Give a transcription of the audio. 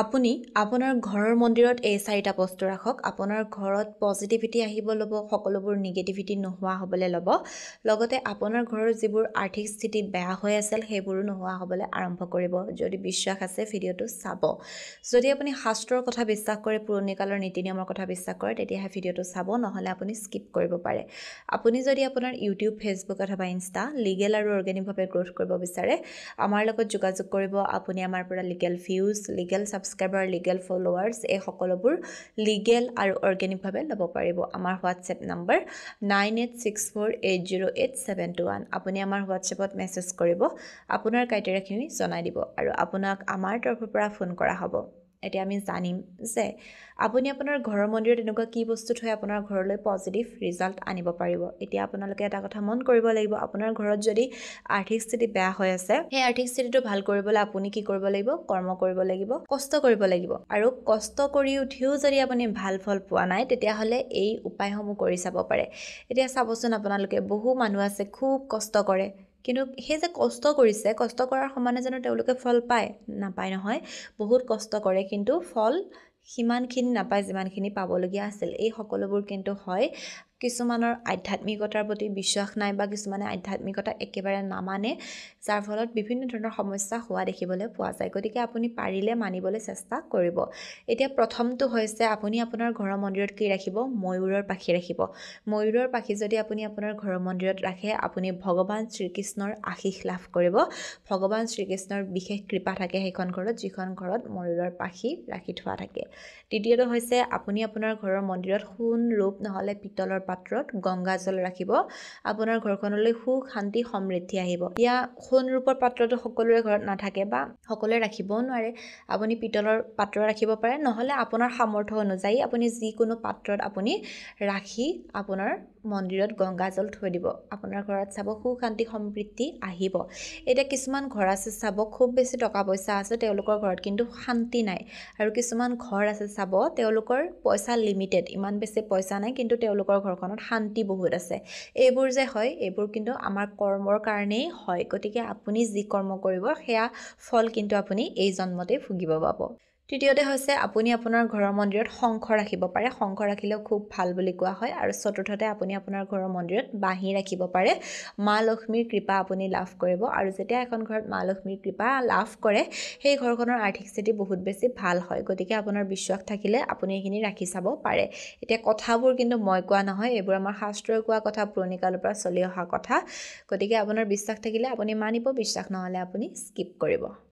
আপুনি আপোনাৰ ঘৰৰ মন্দিৰত এই 4টা বস্তু ৰাখক। আপোনাৰ ঘৰত পজিটিভিটি আহিব ল'ব, সকলোবোৰ নিগেটিভিটি নোহোৱা হ'বলৈ ল'ব। লগতে আপোনাৰ ঘৰৰ যিবোৰ আৰ্থিক স্থিতি বেয়া হৈ আছিল সেইবোৰো নোহোৱা হ'বলৈ আৰম্ভ কৰিব। যদি বিশ্বাস আছে ভিডিঅ'টো চাব। যদি আপুনি শাস্ত্ৰৰ কথা বিশ্বাস কৰে, পুৰণি কালৰ নীতি নিয়মৰ কথা বিশ্বাস কৰে, তেতিয়াহে ভিডিঅ'টো চাব, নহ'লে আপুনি স্কিপ কৰিব পাৰে। আপুনি যদি আপোনাৰ ইউটিউব, ফেচবুক অথবা ইনষ্টা লিগেল আৰু অৰ্গেনিকভাৱে গ্ৰ'থ কৰিব বিচাৰে, আমাৰ লগত যোগাযোগ কৰিব। আপুনি আমাৰ পৰা legal views, legal subscriber, legal followers এই সকলোবোৰ লিগেল আৰু অৰ্গেনিকভাৱে ল'ব পাৰিব। আমাৰ হোৱাটছএপ নম্বৰ 9864808721। আপুনি আমাৰ হোৱাটছএপত মেছেজ কৰিব, আপোনাৰ ক্ৰাইটেৰিয়াখিনি জনাই দিব আৰু আপোনাক আমাৰ তৰফৰ পৰা ফোন কৰা হ'ব। এতিয়া আমি জানিম যে আপুনি আপোনাৰ ঘৰৰ মন্দিৰত এনেকুৱা কি বস্তু থৈ আপোনাৰ ঘৰলৈ পজিটিভ ৰিজাল্ট আনিব পাৰিব। এতিয়া আপোনালোকে এটা কথা মন কৰিব লাগিব, আপোনাৰ ঘৰত যদি আৰ্থিক স্থিতি বেয়া হৈ আছে, সেই আৰ্থিক স্থিতিটো ভাল কৰিবলৈ আপুনি কি কৰিব লাগিব? কৰ্ম কৰিব লাগিব, কষ্ট কৰিব লাগিব। আৰু কষ্ট কৰি উঠিও যদি আপুনি ভাল ফল পোৱা নাই, তেতিয়াহ'লে এই উপায়সমূহ কৰি চাব পাৰে। এতিয়া চাবচোন, আপোনালোকে বহু মানুহ আছে খুব কষ্ট কৰে, কিন্তু সেই যে কষ্ট কৰিছে, কষ্ট কৰাৰ সমানে জানো তেওঁলোকে ফল পায়? নাপায় নহয়। বহুত কষ্ট কৰে কিন্তু ফল সিমানখিনি নাপায় যিমানখিনি পাবলগীয়া আছিল। এই সকলোবোৰ কিন্তু হয় কিছুমানৰ আধ্যাত্মিকতাৰ প্ৰতি বিশ্বাস নাই বা কিছুমানে আধ্যাত্মিকতা একেবাৰে নামানে, যাৰ ফলত বিভিন্ন ধৰণৰ সমস্যা হোৱা দেখিবলৈ পোৱা যায়। গতিকে আপুনি পাৰিলে মানিবলৈ চেষ্টা কৰিব। এতিয়া প্ৰথমটো হৈছে আপুনি আপোনাৰ ঘৰৰ মন্দিৰত কি ৰাখিব? ময়ূৰৰ পাখি ৰাখিব। ময়ূৰৰ পাখি যদি আপুনি আপোনাৰ ঘৰৰ মন্দিৰত ৰাখে, আপুনি ভগৱান শ্ৰীকৃষ্ণৰ আশীষ লাভ কৰিব। ভগৱান শ্ৰীকৃষ্ণৰ বিশেষ কৃপা থাকে সেইখন ঘৰত, যিখন ঘৰত ময়ূৰৰ পাখি ৰাখি থোৱা থাকে। দ্বিতীয়টো হৈছে আপুনি আপোনাৰ ঘৰৰ মন্দিৰত সোণ, ৰূপ নহ'লে পিতলৰ পাত্ৰত গংগা জল ৰাখিব। আপোনাৰ ঘৰখনলৈ সুখ, শান্তি, সমৃদ্ধি আহিব। এতিয়া সোণ ৰূপৰ পাত্ৰটো সকলোৰে ঘৰত নাথাকে বা সকলোৱে ৰাখিবও নোৱাৰে। আপুনি পিতলৰ পাত্ৰ ৰাখিব পাৰে, নহ'লে আপোনাৰ সামৰ্থ্য অনুযায়ী আপুনি যিকোনো পাত্ৰত আপুনি ৰাখি আপোনাৰ মন্দিৰত গংগা জল থৈ দিব। আপোনাৰ ঘৰত চাব সুখ, শান্তি, সমৃদ্ধি আহিব। এতিয়া কিছুমান ঘৰ আছে চাব, খুব বেছি টকা পইচা আছে, তেওঁলোকৰ ঘৰত কিন্তু শান্তি নাই। আৰু কিছুমান ঘৰ আছে চাব, তেওঁলোকৰ পইচা লিমিটেড, ইমান বেছি পইচা নাই, কিন্তু তেওঁলোকৰ ঘৰখনত শান্তি বহুত আছে। এইবোৰ যে হয়, এইবোৰ কিন্তু আমাৰ কৰ্মৰ কাৰণেই হয়। গতিকে আপুনি যি কৰ্ম কৰিব সেয়া ফল কিন্তু আপুনি এই জন্মতেই ভুগিব পাব। তৃতীয়তে হৈছে আপুনি আপোনাৰ ঘৰৰ মন্দিৰত শংখ ৰাখিব পাৰে। শংখ ৰাখিলেও খুব ভাল বুলি কোৱা হয়। আৰু চতুৰ্থতে আপুনি আপোনাৰ ঘৰৰ মন্দিৰত বাঁহী ৰাখিব পাৰে। মা লক্ষ্মীৰ কৃপা আপুনি লাভ কৰিব। আৰু যেতিয়া এখন ঘৰত মা লক্ষ্মীৰ কৃপা লাভ কৰে, সেই ঘৰখনৰ আৰ্থিক স্থিতি বহুত বেছি ভাল হয়। গতিকে আপোনাৰ বিশ্বাস থাকিলে আপুনি এইখিনি ৰাখি চাব পাৰে। এতিয়া কথাবোৰ কিন্তু মই কোৱা নহয়, এইবোৰ আমাৰ শাস্ত্ৰই কোৱা কথা, পুৰণি কালৰ পৰা চলি অহা কথা। গতিকে আপোনাৰ বিশ্বাস থাকিলে আপুনি মানিব, বিশ্বাস নহ'লে আপুনি স্কিপ কৰিব।